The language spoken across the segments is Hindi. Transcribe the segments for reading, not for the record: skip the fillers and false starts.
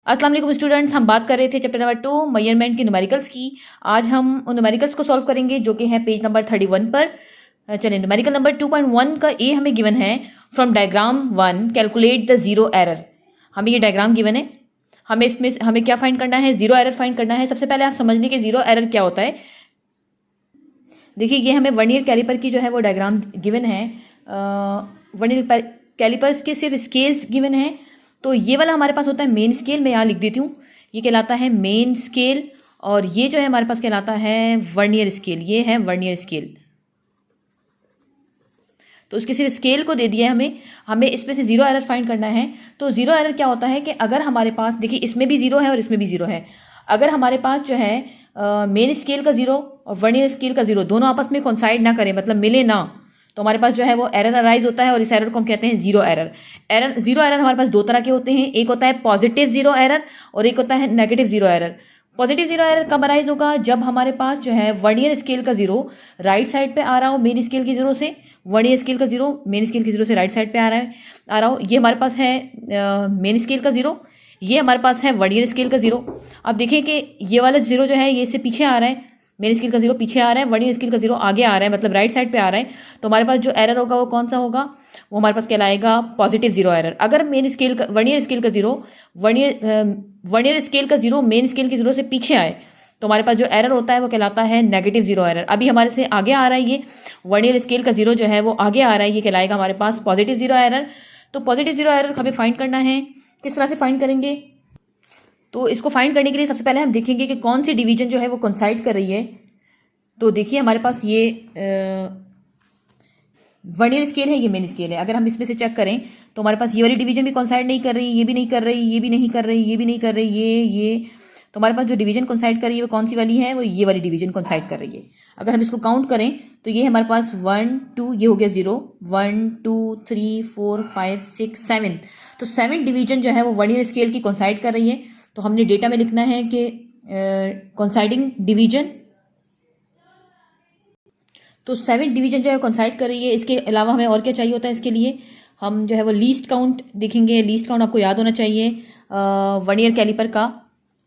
अस्सलाम वालेकुम स्टूडेंट्स, हम बात कर रहे थे चैप्टर नंबर 2 मेजरमेंट की न्यूमेरिकल्स की। आज हम उन न्यूमेरिकल्स को सॉल्व करेंगे जो कि है पेज नंबर 31 पर। चलिए, न्यूमेरिकल नंबर 2.1 का ए हमें गिवन है। From diagram 1 calculate the zero error. हमें ये डायग्राम गिवन है, हमें इसमें हमें क्या फाइंड करना है, जीरो एरर फाइंड करना है। सबसे पहले आप समझ लें कि जीरो एरर क्या होता है। देखिए, ये हमें वर्नियर कैलिपर की जो है वो डायग्राम गिवन है। वर्नियर कैलिपर्स के सिर्फ स्केल्स गिवन है। तो ये वाला हमारे पास होता है मेन स्केल। मैं यहाँ लिख देती हूँ, ये कहलाता है मेन स्केल, और ये जो है हमारे पास कहलाता है वर्नियर स्केल। ये है वर्नियर स्केल। तो उसके सिर्फ स्केल को दे दिया है हमें, हमें इसमें से जीरो एरर फाइंड करना है। तो जीरो एरर क्या होता है कि अगर हमारे पास, देखिए इसमें भी जीरो है और इसमें भी जीरो है। अगर हमारे पास जो है मेन स्केल का जीरो और वर्नियर स्केल का जीरो दोनों आपस में कोइंसाइड ना करें, मतलब मिले ना, तो हमारे पास जो है वो एरर अराइज होता है, और इस एरर को हम कहते हैं जीरो एरर। जीरो एरर हमारे पास दो तरह के होते हैं, एक होता है पॉजिटिव जीरो एरर और एक होता है negative zero error. Positive zero error कब अराइज होगा, जब हमारे पास जो है वर्नियर स्केल का जीरो राइट साइड पे आ रहा हो मेन स्केल की जीरो से, वर्नियर स्केल का जीरो मेन स्केल की जीरो से राइट साइड पे आ रहा हो। ये हमारे पास है मेन स्केल का जीरो, ये हमारे पास है वर्नियर स्केल का जीरो। अब देखिए कि ये वाला जीरो जो है ये इससे पीछे आ रहा है, मेन स्केल का जीरो पीछे आ रहा है, वर्नियर स्केल का जीरो आगे आ रहा है, मतलब राइट साइड पे आ रहा है। तो हमारे पास जो एरर होगा वो कौन सा होगा, वो हमारे पास कहलाएगा पॉजिटिव जीरो एरर। अगर मेन स्केल का वर्नियर स्केल का जीरो वर्नियर स्केल का जीरो मेन स्केल के जीरो से पीछे आए, तो हमारे पास जो एरर होता है वो कहलाता है नेगेटिव जीरो एरर। अभी हमारे से आगे आ रहा है, ये वर्नियर स्केल का जीरो जो है वो आगे आ रहा है, ये कहलाएगा हमारे पास पॉजिटिव जीरो एरर। तो पॉजिटिव जीरो एरर हमें फाइंड करना है। किस तरह से फाइंड करेंगे, तो इसको फाइंड करने के लिए सबसे पहले हम देखेंगे कि कौन सी डिवीजन जो है वो कोइंसाइड कर रही है। तो देखिए हमारे पास ये वर्नियर स्केल है, ये मेन स्केल है। अगर हम इसमें से चेक करें तो हमारे पास ये वाली डिवीजन भी कोइंसाइड नहीं कर रही, ये भी नहीं कर रही, ये भी नहीं कर रही, ये भी नहीं कर रही, ये। तो हमारे पास जो डिवीजन कोइंसाइड कर रही है वो कौन सी वाली है, वो ये वाली डिवीजन कोइंसाइड कर रही है। अगर हम इसको काउंट करें तो ये हमारे पास 1 2, ये हो गया 0 1 2 3 4 5 6 7। तो 7 डिवीजन जो है वो वर्नियर स्केल की कोइंसाइड कर रही है। तो हमने डेटा में लिखना है कि कोइंसाइडिंग डिवीजन, तो 7 डिवीजन जो है कोइंसाइड कर रही है। इसके अलावा हमें और क्या चाहिए होता है, इसके लिए हम जो है वो लीस्ट काउंट देखेंगे। लीस्ट काउंट आपको याद होना चाहिए वर्नियर कैलिपर का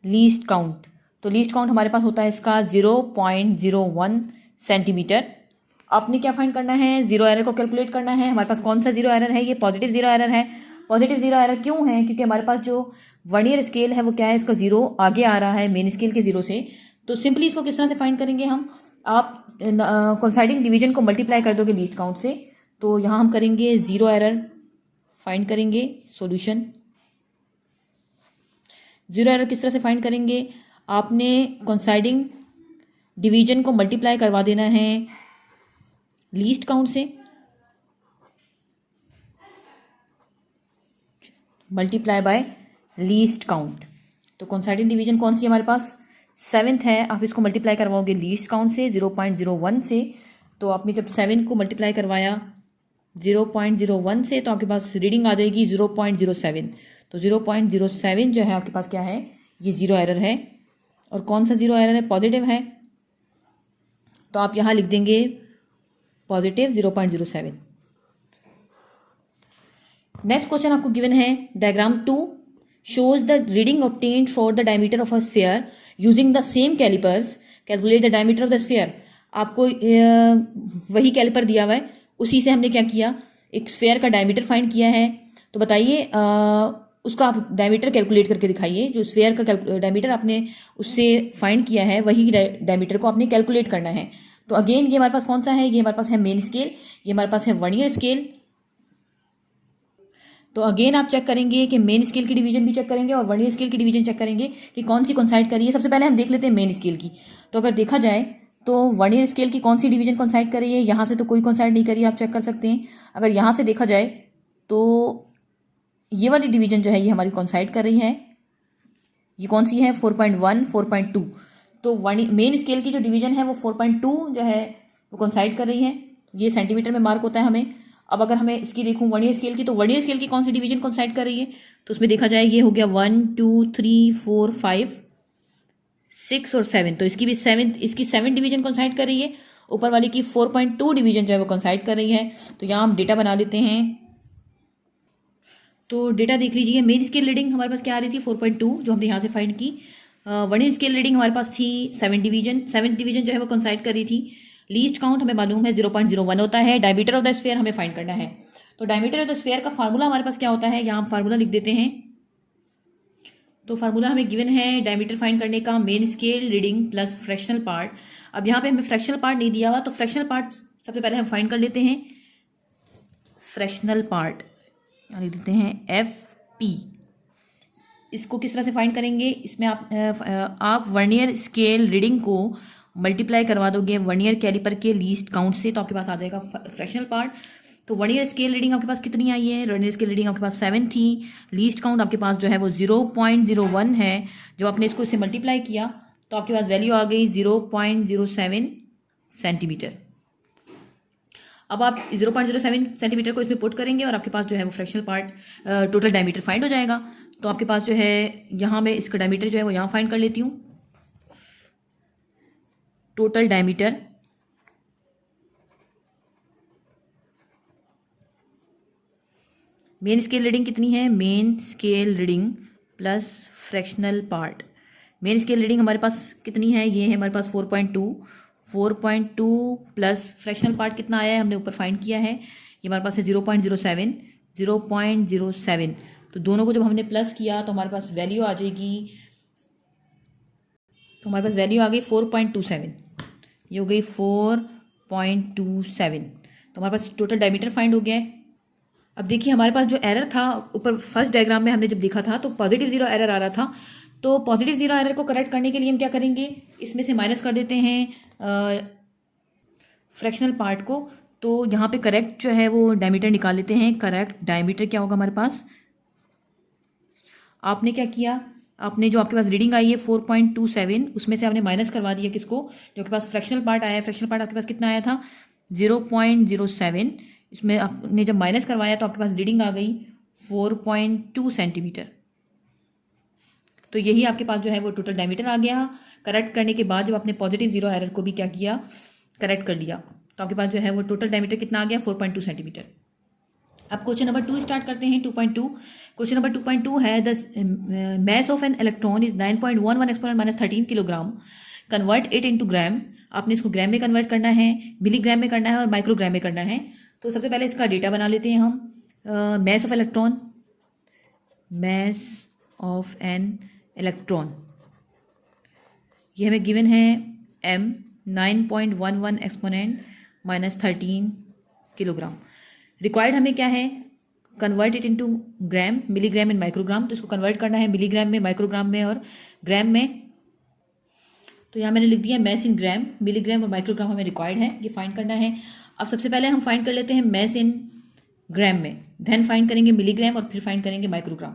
लीस्ट काउंट। तो लीस्ट काउंट हमारे पास होता है इसका 0.01 सेंटीमीटर। आपने क्या फाइंड करना है, जीरो एरर को कैलकुलेट करना है। हमारे पास कौन सा जीरो एरर है, ये पॉजिटिव जीरो एरर है। पॉजिटिव जीरो एरर क्यों है, क्योंकि हमारे पास जो वर्नियर स्केल है वो क्या है, उसका जीरो आगे आ रहा है मेन स्केल के जीरो से। तो सिंपली इसको किस तरह से फाइंड करेंगे हम, आप कोइंसाइडिंग डिवीजन को मल्टीप्लाई कर दोगे लीस्ट काउंट से। तो यहाँ हम करेंगे जीरो एरर फाइंड करेंगे। सॉल्यूशन, जीरो एरर किस तरह से फाइंड करेंगे, आपने कोइंसाइडिंग डिवीजन को मल्टीप्लाई करवा देना है लीस्ट काउंट से। Multiply by least count. तो कोइंसाइडिंग डिवीजन कौन सी है हमारे पास, 7th है। आप इसको मल्टीप्लाई करवाओगे लीस्ट काउंट से 0.01 से। तो आपने जब 7 को मल्टीप्लाई करवाया 0.01 से, तो आपके पास रीडिंग आ जाएगी 0.07। तो 0.07 जो है आपके पास क्या है, ये जीरो एरर है। और कौन सा जीरो एरर है, पॉजिटिव है। तो आप यहाँ लिख देंगे पॉजिटिव 0.07। नेक्स्ट क्वेश्चन आपको गिवन है, diagram 2 shows the reading obtained for the diameter of a sphere using the same calipers. Calculate the diameter of the sphere. आपको वही कैलिपर दिया हुआ है, उसी से हमने क्या किया, एक स्फेयर का डायमीटर फाइंड किया है। तो बताइए उसका आप डायमीटर कैलकुलेट करके दिखाइए। जो स्फेयर का डायमीटर आपने उससे फाइंड किया है, वही डायमीटर को आपने कैलकुलेट करना है। तो अगेन ये हमारे पास कौन सा है, ये हमारे पास है मेन स्केल, ये हमारे पास है वर्नियर स्केल। तो अगेन आप चेक करेंगे कि मेन स्केल की डिवीजन भी चेक करेंगे और वर्नियर स्केल की डिवीजन चेक करेंगे कि कौन सी कोइंसाइड कर रही है। सबसे पहले हम देख लेते हैं मेन स्केल की। तो अगर देखा जाए तो वर्नियर स्केल की कौन सी डिवीजन कोइंसाइड कर रही है, यहाँ से तो कोई कोइंसाइड नहीं कर रही है, आप चेक कर सकते हैं। अगर यहाँ से देखा जाए तो ये वाली डिवीजन जो है ये हमारी कोइंसाइड कर रही है। ये कौन सी है, 4.1 4.2। तो मेन स्केल की जो डिवीजन है वो 4.2 जो है वो कोइंसाइड कर रही है। ये सेंटीमीटर में मार्क होता है हमें। अब अगर हमें इसकी देखूं वर्नियर स्केल की, तो वर्नियर स्केल की कौन सी डिवीजन कोइंसाइड कर रही है, तो उसमें देखा जाए ये हो गया 1 2 3 4 5 6 और 7। तो इसकी भी 7 डिवीजन कोइंसाइड कर रही है। ऊपर वाली की 4.2 डिवीजन जो है वो कोइंसाइड कर रही है। तो यहाँ हम डेटा बना लेते हैं। तो डेटा देख लीजिए, मेन स्केल रीडिंग हमारे पास क्या आ रही थी 4.2 जो हमने यहाँ से फाइंड की। वर्नियर स्केल रीडिंग हमारे पास थी 7 डिवीजन जो है वो कंसाइड कर रही थी। लीस्ट काउंट हमें मालूम है 0.01 होता है। डायमीटर ऑफ द स्फीयर हमें फाइंड करना है। तो डायमीटर ऑफ द स्फीयर का फार्मूला हमारे पास क्या होता है, यहाँ हम फार्मूला लिख देते हैं। तो फार्मूला हमें गिवन है डायमीटर फाइंड करने का, main scale reading plus fractional part. अब यहाँ पे हमें फ्रैक्शनल पार्ट नहीं दिया हुआ, तो फ्रैक्शनल पार्ट सबसे पहले हम फाइंड कर लेते हैं। फ्रैक्शनल पार्ट लिख देते हैं FP। इसको किस तरह से फाइंड करेंगे, इसमें आप वर्नियर स्केल रीडिंग को मल्टीप्लाई करवा दोगे वर्नियर कैलिपर के लीस्ट काउंट से, तो आपके पास आ जाएगा फ्रैक्शनल पार्ट। तो वर्नियर स्केल रीडिंग आपके पास कितनी आई है, वर्नियर स्केल रीडिंग आपके पास 7 थी। लीस्ट काउंट आपके पास जो है वो 0.01 है। जब आपने इसको इससे मल्टीप्लाई किया तो आपके पास वैल्यू आ गई 0.07 सेंटीमीटर। अब आप 0.07 सेंटीमीटर को इसमें पुट करेंगे और आपके पास जो है वो fractional part total diameter find हो जाएगा। तो आपके पास जो है यहाँ मैं इसका डायमीटर जो है वो यहाँ फाइंड कर लेती हूँ। Total diameter main scale reading कितनी है, main scale reading plus fractional part. Main scale reading हमारे पास कितनी है, ये है हमारे पास 4.2 प्लस फ्रैक्शनल पार्ट कितना आया है हमने ऊपर फाइंड किया है, ये हमारे पास है 0.07। तो दोनों को जब हमने प्लस किया तो हमारे पास वैल्यू आ जाएगी, तो हमारे पास वैल्यू आ गई 4.27। ये हो गई 4.27। तो हमारे पास टोटल डायमीटर फाइंड हो गया है। अब देखिए हमारे पास जो एरर था ऊपर फर्स्ट डायग्राम में हमने जब देखा था तो पॉजिटिव 0 एरर आ रहा था। तो पॉजिटिव 0 एरर को करेक्ट करने के लिए हम क्या करेंगे, इसमें से माइनस कर देते हैं फ्रैक्शनल पार्ट को। तो यहाँ पे करेक्ट जो है वो डायमीटर निकाल लेते हैं। करेक्ट डायमीटर क्या होगा हमारे पास, आपने क्या किया, आपने जो आपके पास रीडिंग आई है 4.27 उसमें से आपने माइनस करवा दिया किसको, जो आपके पास फ्रैक्शनल पार्ट आया है। फ्रैक्शनल पार्ट आपके पास कितना आया था 0.07। इसमें आपने जब माइनस करवाया तो आपके पास रीडिंग आ गई 4.2 सेंटीमीटर। तो यही आपके पास जो है वो टोटल डायमीटर आ गया। करेक्ट करने के बाद जब आपने पॉजिटिव 0 एरर को भी क्या किया, करेक्ट कर लिया, तो आपके पास जो है वो टोटल डायमीटर कितना आ गया 4.2 सेंटीमीटर। अब क्वेश्चन नंबर 2 स्टार्ट करते हैं 2.2। क्वेश्चन नंबर 2.2 है the mass of an electron is 9.11 exponent minus 13 kilogram, convert it into gram. आपने इसको ग्राम में कन्वर्ट करना है, मिलीग्राम में करना है और माइक्रोग्राम में करना है। तो सबसे पहले इसका डेटा बना लेते हैं हम। Mass of electron, mass of an electron ये हमें गिवन है m 9.11 exponent minus 13 kilogram. Required हमें क्या है, convert it into gram, milligram and microgram. तो इसको कन्वर्ट करना है मिलीग्राम में, माइक्रोग्राम में और ग्राम में। तो यहाँ मैंने लिख दिया मैस इन ग्राम, मिलीग्राम और माइक्रोग्राम हमें रिक्वायर्ड है, ये फाइंड करना है। अब सबसे पहले हम फाइंड कर लेते हैं मैस इन ग्राम में, देन फाइंड करेंगे मिलीग्राम और फिर फाइंड करेंगे माइक्रोग्राम।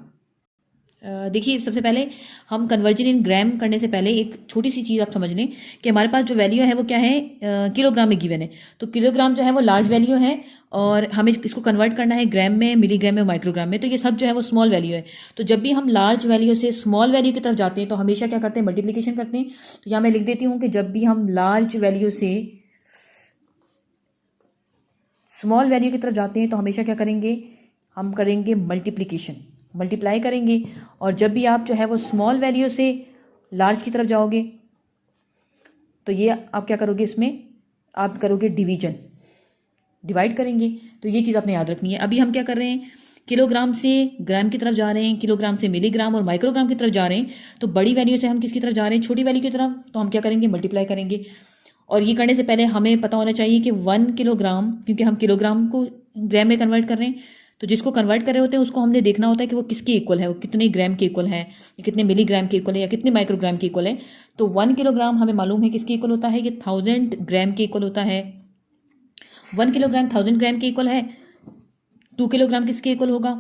देखिए सबसे पहले हम कन्वर्जन इन ग्राम करने से पहले एक छोटी सी चीज़ आप समझ लें कि हमारे पास जो वैल्यू है वो क्या है, किलोग्राम में गिवन है। तो किलोग्राम जो है वो लार्ज वैल्यू है और हमें इसको कन्वर्ट करना है ग्राम में, मिलीग्राम में, माइक्रोग्राम में। तो ये सब जो है वो स्मॉल वैल्यू है। तो जब भी हम लार्ज वैल्यू से स्मॉल वैल्यू की तरफ जाते हैं तो हमेशा क्या करते हैं, मल्टीप्लिकेशन करते हैं। तो यहाँ मैं लिख देती हूँ कि जब भी हम लार्ज वैल्यू से स्मॉल वैल्यू की तरफ जाते हैं तो हमेशा क्या करेंगे, हम करेंगे मल्टीप्लिकेशन, मल्टीप्लाई करेंगे। और जब भी आप जो है वो स्मॉल वैल्यू से लार्ज की तरफ जाओगे तो ये आप क्या करोगे, इसमें आप करोगे डिवीजन, डिवाइड करेंगे। तो ये चीज़ आपने याद रखनी है। अभी हम क्या कर रहे हैं, किलोग्राम से ग्राम की तरफ जा रहे हैं, किलोग्राम से मिलीग्राम और माइक्रोग्राम की तरफ जा रहे हैं। तो बड़ी वैल्यू से हम किसकी तरफ जा रहे हैं, छोटी वैल्यू की तरफ। तो हम क्या करेंगे, मल्टीप्लाई करेंगे। और ये करने से पहले हमें पता होना चाहिए कि 1 किलोग्राम, क्योंकि हम किलोग्राम को ग्राम में कन्वर्ट कर रहे हैं, तो जिसको कन्वर्ट कर रहे होते हैं उसको हमने देखना होता है कि वो किसके इक्वल है, वो कितने ग्राम के इक्वल है, या कितने मिलीग्राम के इक्वल है, या कितने माइक्रोग्राम के इक्वल है। तो 1 किलोग्राम हमें मालूम है किसके इक्वल होता है, कि 1000 ग्राम के इक्वल होता है। 1 किलोग्राम 1000 ग्राम के इक्वल है। 2 किलोग्राम किसके इक्वल होगा,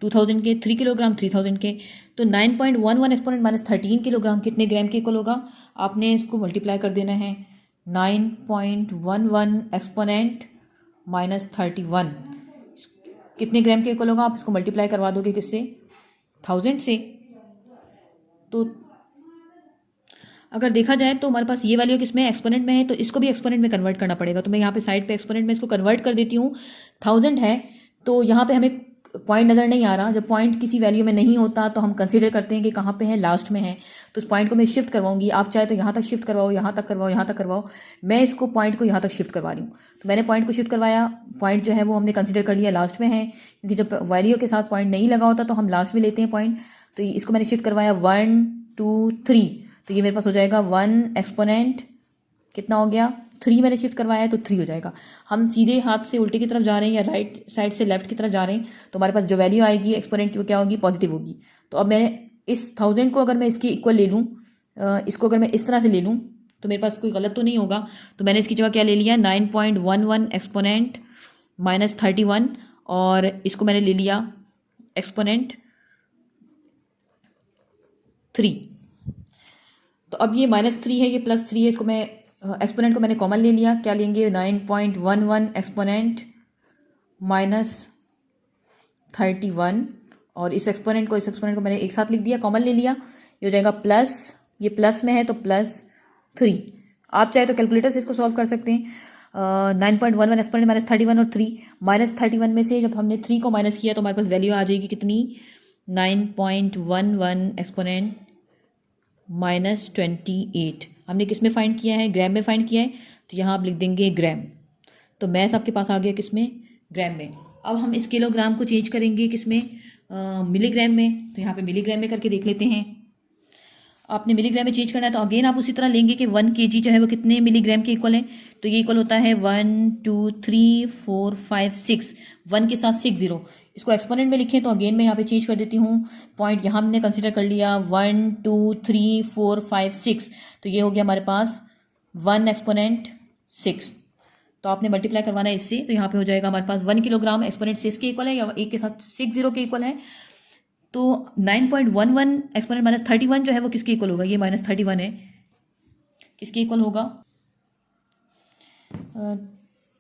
2000 के। 3 किलोग्राम 3000 के। तो 9.11 एक्सपोनेंट माइनस 13 किलोग्राम कितने ग्राम के इक्वल होगा, आपने इसको मल्टीप्लाई कर देना है। 9.11 एक्सपोनेंट माइनस 31 कितने ग्राम के इक्वल होगा, आप इसको मल्टीप्लाई करवा दोगे किससे, 1000 से। तो अगर देखा जाए तो हमारे पास ये वैल्यू किसमें, एक्सपोनेंट में है, तो इसको भी एक्सपोनेंट में कन्वर्ट करना पड़ेगा। तो मैं यहाँ पे साइड पे एक्सपोनेंट में इसको कन्वर्ट कर देती हूँ। 1000 है तो यहाँ पे हमें पॉइंट नज़र नहीं आ रहा, जब पॉइंट किसी वैल्यू में नहीं होता तो हम कंसीडर करते हैं कि कहाँ पे है, लास्ट में है। तो उस पॉइंट को मैं शिफ्ट करवाऊंगी, आप चाहे तो यहाँ तक शिफ्ट करवाओ, यहाँ तक करवाओ, यहाँ तक करवाओ, मैं इसको पॉइंट को यहाँ तक शिफ्ट करवा रही हूँ। तो मैंने पॉइंट को शिफ्ट करवाया, पॉइंट जो है वो हमने कंसिडर कर लिया लास्ट में है, क्योंकि जब वैल्यू के साथ पॉइंट नहीं लगा होता तो हम लास्ट में लेते हैं पॉइंट। तो इसको मैंने शिफ्ट करवाया 1 2 3, तो ये मेरे पास हो जाएगा 1 एक्सपोनेंट कितना हो गया 3, मैंने शिफ्ट करवाया है तो 3 हो जाएगा। हम सीधे हाथ से उल्टे की तरफ जा रहे हैं या राइट साइड से लेफ्ट की तरफ जा रहे हैं, तो हमारे पास जो वैल्यू आएगी एक्सपोनेंट की वो क्या होगी, पॉजिटिव होगी। तो अब मैंने इस 1000 को अगर मैं इसके इक्वल ले लूँ, इसको अगर मैं इस तरह से ले लूँ तो मेरे पास कोई गलत तो नहीं होगा। तो मैंने इसकी जगह क्या ले लिया, 9.11 एक्सपोनेंट -31, और इसको मैंने ले लिया एक्सपोनेंट 3। तो अब ये -3 है, ये +3 है, इसको मैं एक्सपोनेंट को मैंने कॉमन ले लिया, क्या लेंगे 9.11 एक्सपोनेंट -31, और इस एक्सपोनेंट को मैंने एक साथ लिख दिया, कॉमन ले लिया, ये हो जाएगा प्लस, ये प्लस में है तो +3। आप चाहे तो कैलकुलेटर से इसको सॉल्व कर सकते हैं। 9.11 एक्सपोनेंट -31 और 3, -31 में से जब हमने 3 को माइनस किया तो हमारे पास वैल्यू आ जाएगी कितनी, 9.11 एक्सपोनेंट -28। हमने किस में फाइंड किया है, ग्राम में फाइंड किया है, तो यहाँ आप लिख देंगे ग्राम। तो मैथ आपके पास आ गया किस में, ग्राम में। अब हम इस किलोग्राम को चेंज करेंगे किस में, मिलीग्राम में। तो यहाँ पे मिलीग्राम में करके देख लेते हैं। आपने मिलीग्राम में चेंज करना है तो अगेन आप उसी तरह लेंगे कि 1 kg जो है वो कितने मिलीग्राम के इक्वल है। तो ये इक्वल होता है 1 2 3 4 5 6, 1 के साथ 6 0। इसको एक्सपोनेंट में लिखें तो अगेन मैं यहाँ पे चेंज कर देती हूँ, पॉइंट यहाँ हमने कंसिडर कर लिया 1 2 3 4 5 6, तो ये हो गया हमारे पास 1 एक्सपोनेंट 6। तो आपने मल्टीप्लाई करवाना है इससे, तो यहाँ पे हो जाएगा हमारे पास 1 किलोग्राम एक्सपोनेंट 6 के इक्वल है, या 1 के साथ 6 0 के इक्वल है। तो 9.11 एक्सपोनेंट -31 जो है वो किसके इक्वल होगा, ये -31 है, किसके इक्वल होगा।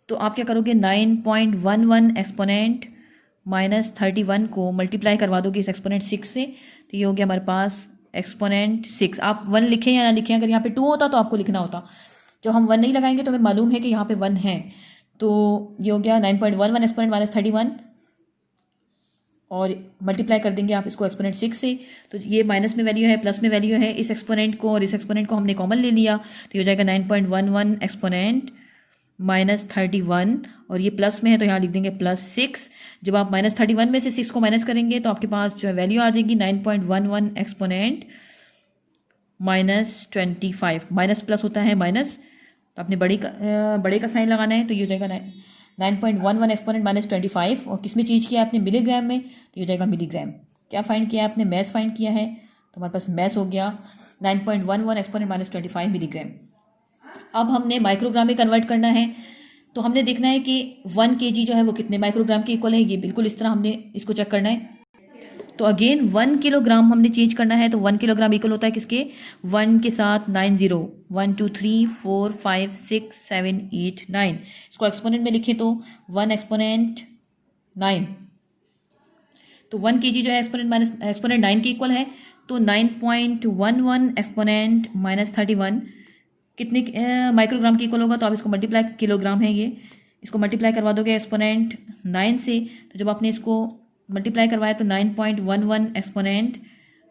तो आप क्या करोगे, 9.11 एक्सपोनेंट -31 को मल्टीप्लाई करवा दोगे इस एक्सपोनेंट 6 से, तो ये हो गया हमारे पास एक्सपोनेंट 6। आप 1 लिखें या ना लिखें, अगर यहाँ पे 2 होता तो आपको लिखना होता, जब हम 1 नहीं लगाएंगे तो हमें मालूम है कि यहाँ पे 1 है। तो ये हो गया 9.11 एक्सपोनेंट -31, और मल्टीप्लाई कर देंगे आप इसको एक्सपोनेंट 6 से, तो ये माइनस में वैल्यू है, प्लस में वैल्यू है, इस एक्सपोनेंट को और इस एक्सपोनेंट को हमने कॉमन ले लिया, तो ये हो जाएगा 9.11 एक्सपोनेंट -31, और ये प्लस में है तो यहाँ लिख देंगे +6। जब आप -31 में से 6 को माइनस करेंगे तो आपके पास जो वैल्यू आ जाएगी 9.11 एक्सपोनेंट -25, माइनस प्लस होता है माइनस, तो आपने बड़े का साइन लगाना है, तो ये हो जाएगा 9.11 एक्सपोनेंट -25, और किस में चेंज किया है आपने, मिलीग्राम में, तो ये हो जाएगा मिलीग्राम। क्या फाइंड किया है आपने, मैस फाइंड किया है, तो हमारे पास मैस हो गया 9.11 एक्सपोनेंट -25 मिलीग्राम। अब हमने माइक्रोग्राम में कन्वर्ट करना है, तो हमने देखना है कि 1 kg जो है वो कितने माइक्रोग्राम के इक्वल है, ये बिल्कुल इस तरह हमने इसको चेक करना है। तो अगेन 1 किलोग्राम हमने चेंज करना है, तो 1 किलोग्राम इक्वल होता है किसके, 1 के साथ 9 0, 1 2 3 4 5 6 7 8 9, इसको एक्सपोनेंट में लिखें तो 1 एक्सपोनेंट 9, तो 1 kg जो है एक्सपोनेंट 9 के इक्वल है। तो 9.11 एक्सपोनेंट -31 कितने माइक्रोग्राम के इक्वल होगा, तो आप इसको मल्टीप्लाई, किलोग्राम है ये, इसको मल्टीप्लाई करवा दोगे एक्सपोनेंट 9 से, तो जब आपने इसको मल्टीप्लाई करवाया तो 9.11 एक्सपोनेंट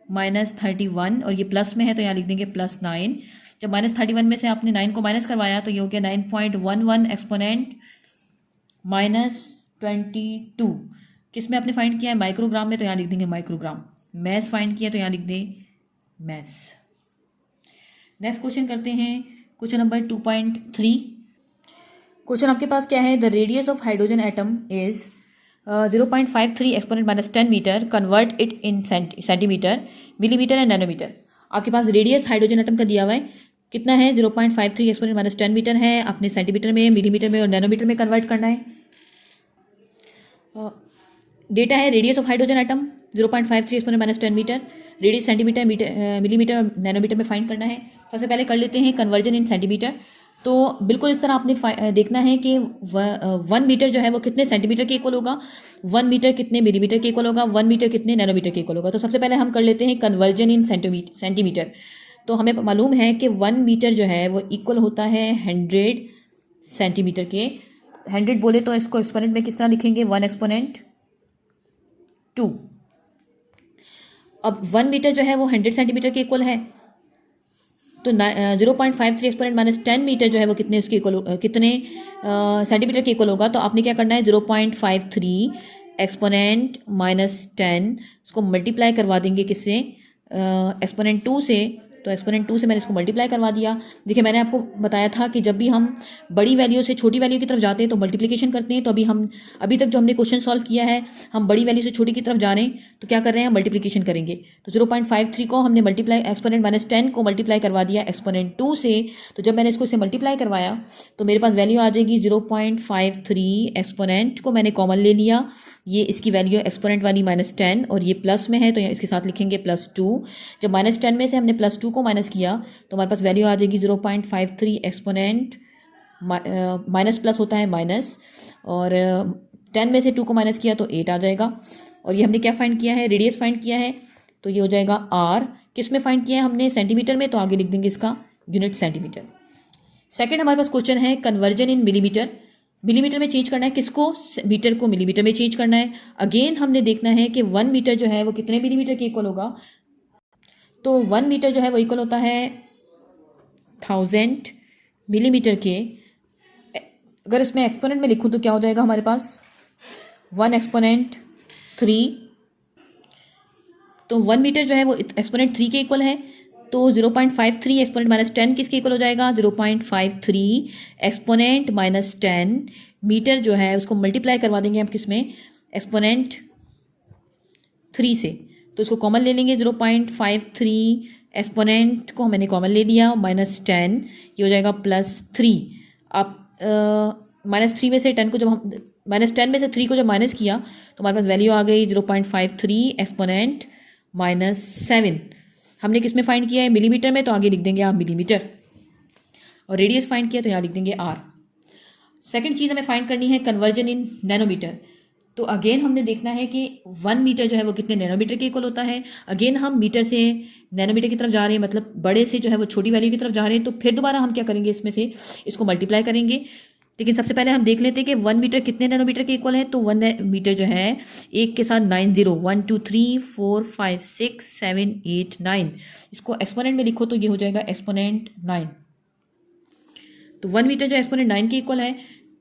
-31, और ये प्लस में है तो यहाँ लिख देंगे +9। जब -31 में से आपने 9 को माइनस करवाया तो ये हो गया 9.11 एक्सपोनेंट -22। किस में आपने फाइंड किया है, माइक्रोग्राम में, तो यहाँ लिख देंगे माइक्रोग्राम। मैस फाइंड किया तो यहाँ लिख दें मैस। नेक्स्ट क्वेश्चन करते हैं, क्वेश्चन नंबर 2.3। क्वेश्चन आपके पास क्या है, the radius of hydrogen atom is 0.53 exponent -10 metre, convert it in centimetre, millimetre and nanometre. आपके पास रेडियस हाइड्रोजन एटम का दिया हुआ है, कितना है, 0.53 एक्सपोनेंट -10 मीटर है, अपने सेंटीमीटर में, मिलीमीटर में और नैनोमीटर में कन्वर्ट करना है। डेटा है radius of hydrogen atom 0.53 exponent -10 metre, radius centimetre, millimetre और नैनोमीटर में फाइंड करना है। सबसे पहले कर लेते हैं कन्वर्जन इन सेंटीमीटर। तो बिल्कुल इस तरह आपने देखना है कि 1 मीटर जो है वो कितने सेंटीमीटर के इक्वल होगा, 1 मीटर कितने मिलीमीटर के इक्वल होगा, 1 मीटर कितने नैनोमीटर के इक्वल होगा। तो सबसे पहले हम कर लेते हैं कन्वर्जन इन सेंटीमीटर। तो हमें मालूम है कि 1 मीटर जो है वो इक्वल होता है 100 सेंटीमीटर के। 100 बोले तो इसको एक्सपोनेंट में किस तरह लिखेंगे, 1 एक्सपोनेंट 2। अब 1 मीटर जो है वो 100 सेंटीमीटर के इक्वल है, तो 0.53 एक्सपोनेंट माइनस 10 मीटर जो है वो कितने उसके इक्वल, कितने सेंटीमीटर के इक्वल होगा। तो आपने क्या करना है, 0.53 एक्सपोनेंट माइनस 10 उसको मल्टीप्लाई करवा देंगे किससे, एक्सपोनेंट 2 से। तो एक्सपोनेंट 2 से मैंने इसको मल्टीप्लाई करवा दिया। देखिए मैंने आपको बताया था कि जब भी हम बड़ी वैल्यू से छोटी वैल्यू की तरफ जाते हैं तो मल्टीप्लिकेशन करते हैं। तो अभी तक जो हमने क्वेश्चन सॉल्व किया है, हम बड़ी वैल्यू से छोटी की तरफ जा रहे हैं तो क्या कर रहे हैं, मल्टीप्लिकेशन करेंगे। तो 0.53 को हमने मल्टीप्लाई एक्सपोनेंट माइनस 10 को मल्टीप्लाई करवा दिया एक्सपोनेंट 2 से। तो जब मैंने इसको इससे मल्टीप्लाई करवाया तो मेरे पास वैल्यू आ जाएगी 0.53। एक्सपोनेंट को मैंने कॉमन ले लिया, ये इसकी वैल्यू एक्सपोनेंट वाली -10 और ये प्लस में है तो इसके साथ लिखेंगे +2। जब -10 में से हमने +2 को माइनस किया तो हमारे पास वैल्यू आ जाएगी 0.53 एक्सपोनेंट माइनस प्लस होता है माइनस, और 10 में से 2 को माइनस किया तो 8 आ जाएगा। और ये हमने क्या फाइंड किया है, रेडियस फाइंड किया है, तो ये हो जाएगा r। किस में फाइंड किया है हमने, सेंटीमीटर में, तो आगे लिख देंगे इसका यूनिट सेंटीमीटर। सेकंड हमारे पास क्वेश्चन है कन्वर्जन इन मिलीमीटर। मिलीमीटर में चेंज करना है किसको, मीटर को मिलीमीटर में चेंज करना है। अगेन हमने देखना है कि 1 मीटर जो है वो कितने मिलीमीटर के इक्वल होगा। तो 1 मीटर जो है वो इक्वल होता है 1000 मिलीमीटर के। अगर इसमें एक्सपोनेंट में लिखूं तो क्या हो जाएगा हमारे पास, 1 एक्सपोनेंट 3। तो 1 मीटर जो है वो एक्सपोनेंट 3 के इक्वल है। तो 0.53 एक्सपोनेंट माइनस 10 किसके इक्वल हो जाएगा, 0.53 एक्सपोनेंट माइनस 10 मीटर जो है उसको मल्टीप्लाई करवा देंगे हम किस में, एक्सपोनेंट 3 से। तो इसको कॉमन ले लेंगे, 0.53 एक्सपोनेंट को मैंने कॉमन ले लिया, -10 ये हो जाएगा +3। आप -3 में से 10 को जब हम -10 में से 3 को जब माइनस किया तो हमारे पास वैल्यू आ गई 0.53 एक्सपोनेंट -7। हमने किस में फाइंड किया है, मिलीमीटर में, तो आगे लिख देंगे आप मिलीमीटर। और रेडियस फाइंड किया तो यहाँ लिख देंगे r। सेकंड चीज़ हमें फाइंड करनी है कन्वर्जन इन नैनोमीटर। तो अगेन हमने देखना है कि 1 मीटर जो है वो कितने नैनोमीटर के इक्वल होता है। अगेन हम मीटर से नैनोमीटर की तरफ जा रहे हैं, मतलब बड़े से जो है वो छोटी वैल्यू की तरफ जा रहे हैं। तो फिर दोबारा हम क्या करेंगे, इसमें से इसको मल्टीप्लाई करेंगे। लेकिन सबसे पहले हम देख लेते हैं कि 1 मीटर कितने नैनोमीटर के इक्वल है। तो 1 मीटर जो है एक के साथ 9 0, 1 2 3 4 5 6 7 8 9, इसको एक्सपोनेंट में लिखो तो ये हो जाएगा एक्सपोनेंट 9। तो 1 मीटर जो एक्सपोनेंट 9 के इक्वल है,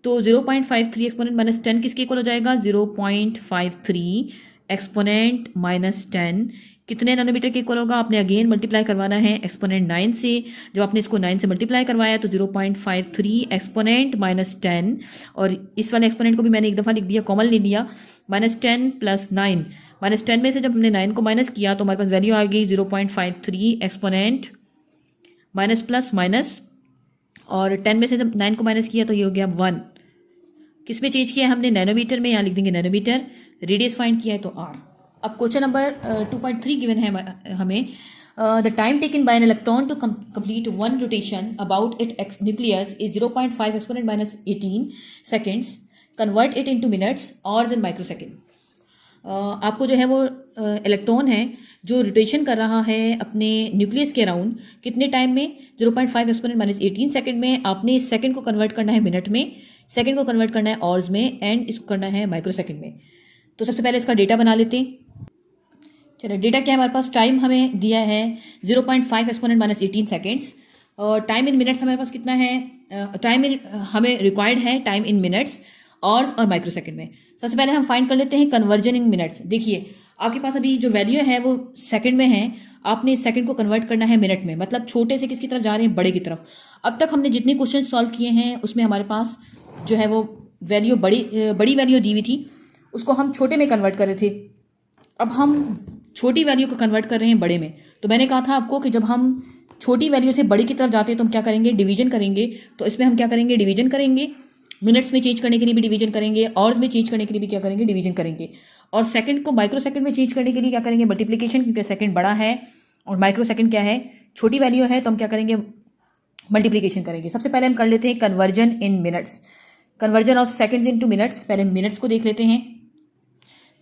तो 0.53 एक्सपोनेंट -10 किसके इक्वल हो जाएगा, 0.53 एक्सपोनेंट -10 कितने नैनोमीटर के इक्वल होगा। आपने अगेन मल्टीप्लाई करवाना है एक्सपोनेंट 9 से। जब आपने इसको 9 से मल्टीप्लाई करवाया तो 0.53 एक्सपोनेंट -10, और इस वाले एक्सपोनेंट को भी मैंने एक दफ़ा लिख दिया, कॉमन ले लिया, -10 + 9। -10 में से जब हमने 9 को माइनस किया तो हमारे पास वैल्यू आ गई 0.53 एक्सपोनेंट माइनस प्लस माइनस, और 10 में से जब 9 को माइनस किया तो ये हो गया 1। किस में चेंज किया है हमने, नैनोमीटर में, यहाँ लिख देंगे नैनोमीटर। रेडियस फाइंड किया है तो r। अब क्वेश्चन नंबर 2.3 गिवन है हमें, the time taken by an electron to complete 1 rotation about it nucleus is 0.5 exponent -18 seconds, convert it into minutes और इन माइक्रो सेकेंड। आपको जो है वो इलेक्ट्रॉन है जो रोटेशन कर रहा है अपने न्यूक्लियस के अराउंड, कितने टाइम में, 0.5 एक्सपोनेंट -18 सेकेंड में। आपने इस सेकेंड को कन्वर्ट करना है मिनट में, सेकेंड को कन्वर्ट करना है आवर्स में, एंड इसको करना है माइक्रो सेकेंड में। तो सबसे पहले इसका डेटा बना लेते हैं। चलो डेटा क्या है हमारे पास, टाइम हमें दिया है 0.5 एक्सपोनेंट -18 सेकेंड्स, और टाइम इन मिनट्स हमारे पास कितना है, टाइम इन हमें रिक्वायर्ड है टाइम इन मिनट्स और माइक्रो सेकेंड में। सबसे पहले हम फाइंड कर लेते हैं कन्वर्जन इन मिनट्स। देखिए आपके पास अभी जो वैल्यू है वो सेकंड में है, आपने इस सेकंड को कन्वर्ट करना है मिनट में, मतलब छोटे से किसकी तरफ जा रहे हैं, बड़े की तरफ। अब तक हमने जितने क्वेश्चन सॉल्व किए हैं उसमें हमारे पास जो है वो वैल्यू बड़ी वैल्यू दी हुई थी, उसको हम छोटे में कन्वर्ट कर रहे थे। अब हम छोटी वैल्यू को कन्वर्ट कर रहे हैं बड़े में। तो मैंने कहा था आपको कि जब हम छोटी वैल्यू से बड़ी की तरफ जाते हैं तो हम क्या करेंगे, डिवीजन करेंगे। तो इसमें हम क्या करेंगे, डिवीजन करेंगे, मिनट्स में चेंज करने के लिए भी डिवीजन करेंगे, आवर्स में चेंज करने के लिए भी क्या करेंगे, डिवीजन करेंगे। और सेकंड को माइक्रो सेकंड में चेंज करने के लिए क्या करेंगे, मल्टीप्लिकेशन, क्योंकि सेकंड बड़ा है और माइक्रो सेकंड क्या है, छोटी वैल्यू है, तो हम क्या करेंगे, मल्टीप्लिकेशन करेंगे। सबसे पहले हम कर लेते हैं conversion in minutes, conversion of seconds into minutes. पहले मिनट्स को देख लेते हैं।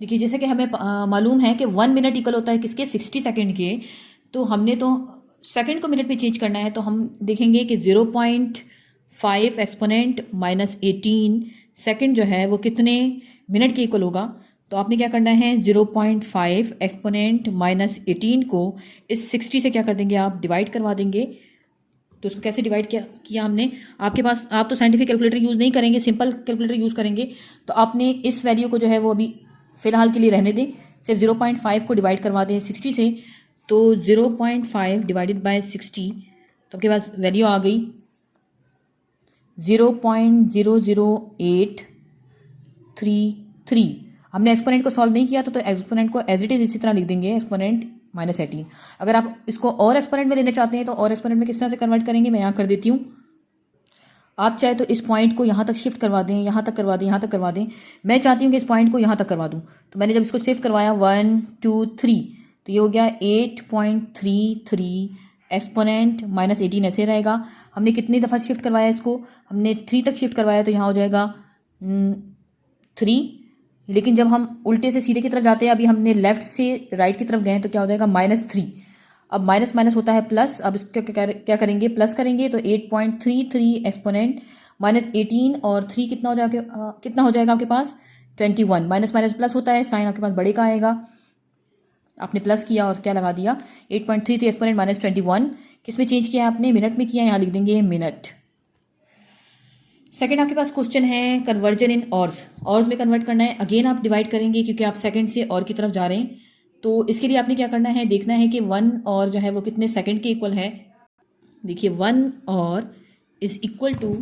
देखिए जैसे कि हमें मालूम है कि 1 मिनट इक्वल होता है किसके, 60 सेकंड के। तो हमने तो सेकंड को मिनट में चेंज करना है, तो हम देखेंगे कि 0.5 एक्सपोनेंट -18 सेकंड जो है वो कितने मिनट के इक्वल होगा। तो आपने क्या करना है 0.5 एक्सपोनेंट -18 को इस 60 से क्या कर देंगे आप डिवाइड करवा देंगे। तो इसको कैसे डिवाइड किया हमने, आपके पास आप तो साइंटिफिक कैलकुलेटर यूज़ नहीं करेंगे, सिंपल कैलकुलेटर यूज़ करेंगे। तो आपने इस वैल्यू को जो है वो अभी फ़िलहाल के लिए रहने दें, सिर्फ 0.5 को डिवाइड करवा दें 60 से। तो 0.5 डिवाइडेड बाय 60, तो आपके पास वैल्यू आ गई 0.00833। हमने एक्सपोनेंट को सॉल्व नहीं किया तो एक्सपोनेंट को एज इट इज़ इसी तरह लिख देंगे, एक्सपोनेंट -18। अगर आप इसको और एक्सपोनेंट में लेना चाहते हैं तो और एक्सपोनेंट में किस तरह से कन्वर्ट करेंगे, मैं यहाँ कर देती हूँ। आप चाहे तो इस पॉइंट को यहाँ तक शिफ्ट करवा दें, यहाँ तक करवा दें, यहाँ तक करवा दें। मैं चाहती हूँ कि इस पॉइंट को यहाँ तक करवा दूँ। तो मैंने जब इसको शिफ्ट करवाया 1 2 3, तो ये हो गया 8.33 एक्सपोनेंट -18 ऐसे रहेगा। हमने कितनी दफ़ा शिफ्ट करवाया इसको, हमने 3 तक शिफ्ट करवाया, तो यहाँ हो जाएगा 3। लेकिन जब हम उल्टे से सीधे की तरफ जाते हैं, अभी हमने लेफ्ट से राइट की तरफ गए तो क्या हो जाएगा -3। अब माइनस माइनस होता है प्लस, अब इसका क्या करेंगे, प्लस करेंगे। तो 8.33 एक्सपोनेंट -18 और 3 कितना हो जाएगा आपके पास 21। माइनस माइनस प्लस होता है, साइन आपके पास बड़े का आएगा। आपने प्लस किया और क्या लगा दिया 8.33 एक्सपोनेंट -21। किस में चेंज किया आपने, मिनट में किया, यहाँ लिख देंगे मिनट। सेकंड आपके पास क्वेश्चन है कन्वर्जन इन ऑर्स में कन्वर्ट करना है। अगेन आप डिवाइड करेंगे क्योंकि आप सेकंड से और की तरफ जा रहे हैं। तो इसके लिए आपने क्या करना है, देखना है कि 1 और जो है वो कितने सेकंड के इक्वल है। देखिए 1 और इज इक्वल टू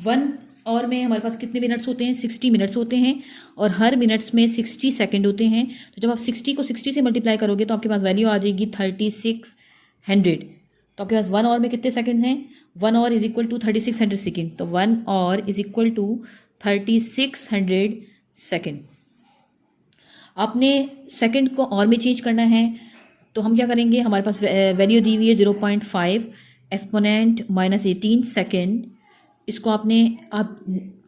1 और में हमारे पास कितने मिनट्स होते हैं, 60 मिनट्स होते हैं और हर मिनट्स में 60 सेकंड होते हैं। तो जब आप 60 को 60 से मल्टीप्लाई करोगे तो आपके पास वैल्यू आ जाएगी 3600। तो आपके पास 1 और में कितने सेकंड्स हैं, 1 और इज इक्वल टू 3600 सेकेंड। तो 1 और इज इक्वल टू 3600 सेकेंड। आपने सेकंड को और में चेंज करना है, तो हम क्या करेंगे, हमारे पास वैल्यू दी हुई है 0.5 एक्सपोनेंट -18 सेकेंड। इसको आपने आप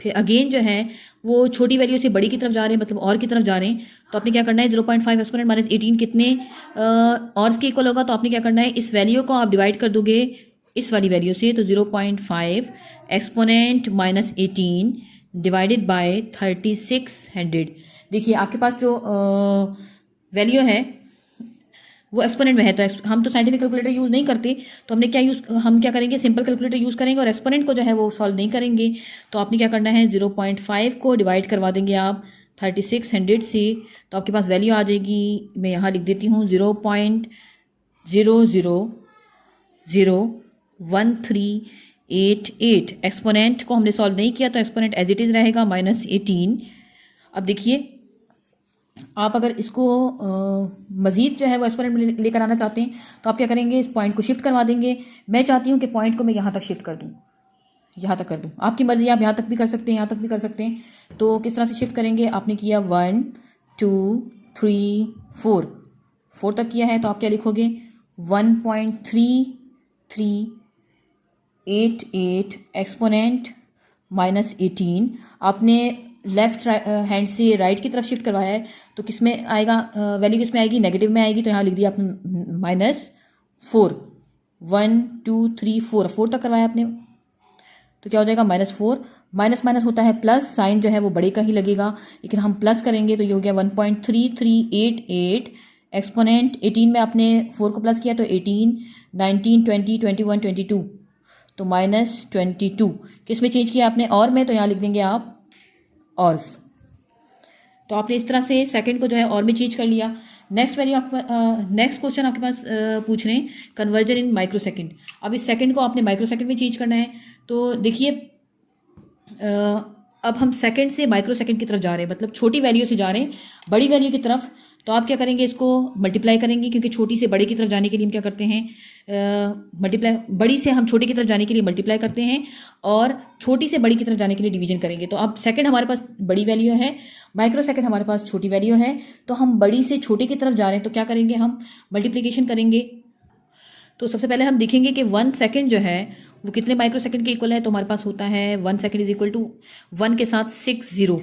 फिर अगेन जो है वो छोटी वैल्यू से बड़ी की तरफ जा रहे हैं, मतलब और की तरफ जा रहे हैं। तो आपने क्या करना है 0.5 एक्सपोनेंट -18 कितने और के इक्वल होगा। तो आपने क्या करना है, इस वैल्यू को आप डिवाइड कर दोगे इस वाली वैल्यू से। तो 0.5 एक्सपोनेंट -18 डिवाइडेड बाय 3600। देखिए आपके पास जो वैल्यू है वो एक्सपोनेंट में है, तो हम तो साइंटिफिक कैलकुलेटर यूज़ नहीं करते, तो हम क्या करेंगे, सिंपल कैलकुलेटर यूज़ करेंगे और एक्सपोनेंट को जो है वो सॉल्व नहीं करेंगे। तो आपने क्या करना है 0.5 को डिवाइड करवा देंगे आप 3600 से। तो आपके पास वैल्यू आ जाएगी, मैं यहाँ लिख देती हूँ 0.0001388। एक्सपोनेंट को हमने सॉल्व नहीं किया तो एक्सपोनेंट एज इट इज़ रहेगा -18। अब देखिए आप अगर इसको मज़ीद जो है वो एक्सपोनेंट में लेकर आना चाहते हैं तो आप क्या करेंगे, इस पॉइंट को शिफ्ट करवा देंगे। मैं चाहती हूँ कि पॉइंट को मैं यहाँ तक शिफ्ट कर दूँ, यहाँ तक कर दूँ, आपकी मर्ज़ी, आप यहाँ तक भी कर सकते हैं, यहाँ तक भी कर सकते हैं। तो किस तरह से शिफ्ट करेंगे, आपने किया 1 2 3 4 तक किया है, तो आप क्या लिखोगे 1.3388 एक्सपोनेंट -18। आपने लेफ्ट हैंड से राइट की तरफ शिफ्ट करवाया है, तो किस में आएगा, वैल्यू किस में आएगी, नेगेटिव में आएगी। तो यहाँ लिख दिया आपने -4। 1 2 3 4 तक करवाया आपने, तो क्या हो जाएगा -4। माइनस माइनस होता है प्लस, साइन जो है वो बड़े का ही लगेगा, लेकिन हम प्लस करेंगे तो ये हो गया 1.3388 एक्सपोनेंट 18 में आपने 4 को प्लस किया तो 18 19 20 21 22, तो -22। किस में चेंज किया आपने, और में, तो यहाँ लिख देंगे आप ऑर्स। तो आपने इस तरह से सेकंड को जो है और में चेंज कर लिया। नेक्स्ट क्वेश्चन आपके पास पूछ रहे हैं कन्वर्जन इन माइक्रो सेकंड। अब इस सेकंड को आपने माइक्रो सेकंड में चेंज करना है। तो देखिए अब हम सेकंड से माइक्रो सेकंड की तरफ जा रहे हैं, मतलब छोटी वैल्यू से जा रहे हैं बड़ी वैल्यू की तरफ। तो आप क्या करेंगे, इसको मल्टीप्लाई करेंगे, क्योंकि छोटी से बड़े की तरफ जाने के लिए हम क्या करते हैं, मल्टीप्लाई, बड़ी से हम छोटी की तरफ जाने के लिए मल्टीप्लाई करते हैं और छोटी से बड़ी की तरफ जाने के लिए डिवीजन करेंगे। तो अब सेकंड हमारे पास बड़ी वैल्यू है, माइक्रो सेकंड हमारे पास छोटी वैल्यू है। तो हम बड़ी से छोटी की तरफ जा रहे हैं, तो क्या करेंगे, हम मल्टीप्लिकेशन करेंगे। तो सबसे पहले हम देखेंगे कि 1 सेकंड जो है वो कितने माइक्रो सेकंड के इक्वल है। तो हमारे पास होता है 1 सेकंड इज इक्वल टू 1 के साथ 6 0,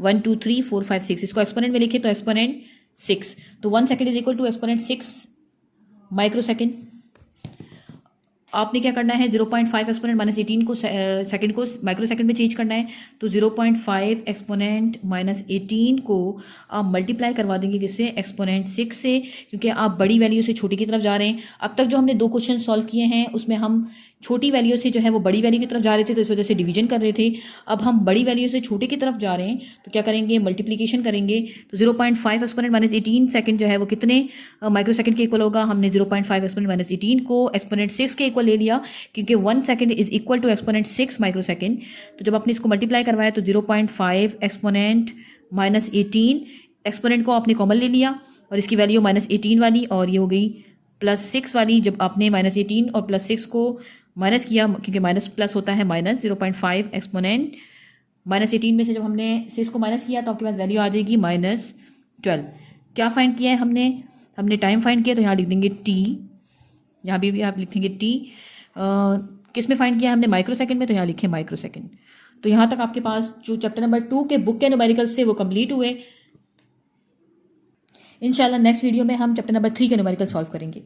1 2 3 4 5 6। इसको एक्सपोनेंट में लिखे तो एक्सपोनेंट 6। तो 1 second is equal to exponent 6 micro second. आपने क्या करना है 0.5 एक्सपोनेंट माइनस 18 को सेकंड को माइक्रो सेकंड में चेंज करना है। तो 0.5 एक्सपोनेंट माइनस 18 को आप मल्टीप्लाई करवा देंगे किससे, एक्सपोनेंट 6 से, क्योंकि आप बड़ी वैल्यू से छोटी की तरफ जा रहे हैं। अब तक जो हमने 2 क्वेश्चन सॉल्व किए हैं उसमें हम छोटी वैल्यू से जो है वो बड़ी वैल्यू की तरफ जा रहे थे, तो इस वजह से डिवीजन कर रहे थे। अब हम बड़ी वैल्यू से छोटे की तरफ जा रहे हैं, तो क्या करेंगे, मल्टीप्लिकेशन करेंगे। तो 0.5 एक्सपोनेंट माइनस 18 सेकंड जो है वो कितने माइक्रो सेकंड के इक्वल होगा। हमने 0.5 एक्सपोनेंट माइनस 18 को एक्सपोनेंट 6 के इक्वल ले लिया, क्योंकि 1 second is equal to exponent 6 micro second. तो जब आपने इसको मल्टीप्लाई करवाया तो 0.5 एक्सपोनेंट माइनस 18, एक्सपोनेंट को आपने कॉमन ले लिया और इसकी वैल्यू माइनस 18 वाली, और ये हो गई प्लस 6 वाली। जब आपने माइनस 18 और प्लस 6 को माइनस किया, क्योंकि माइनस प्लस होता है माइनस, 0.5 एक्सपोनेंट माइनस 18 में से जब हमने 6 को माइनस किया तो आपके पास वैल्यू आ जाएगी -12। क्या फाइंड किया है हमने टाइम फाइंड किया, तो यहाँ लिख देंगे टी, यहाँ भी आप लिखेंगे टी। किस में फाइंड किया हमने, माइक्रो सेकंड में, तो यहाँ लिखे माइक्रो सेकंड। तो यहाँ तक आपके पास जो चैप्टर नंबर 2 के बुक के न्यूमेरिकल्स थे वो कंप्लीट हुए। इंशाल्लाह नेक्स्ट वीडियो में हम चैप्टर नंबर 3 के न्यूमेरिकल सॉल्व करेंगे।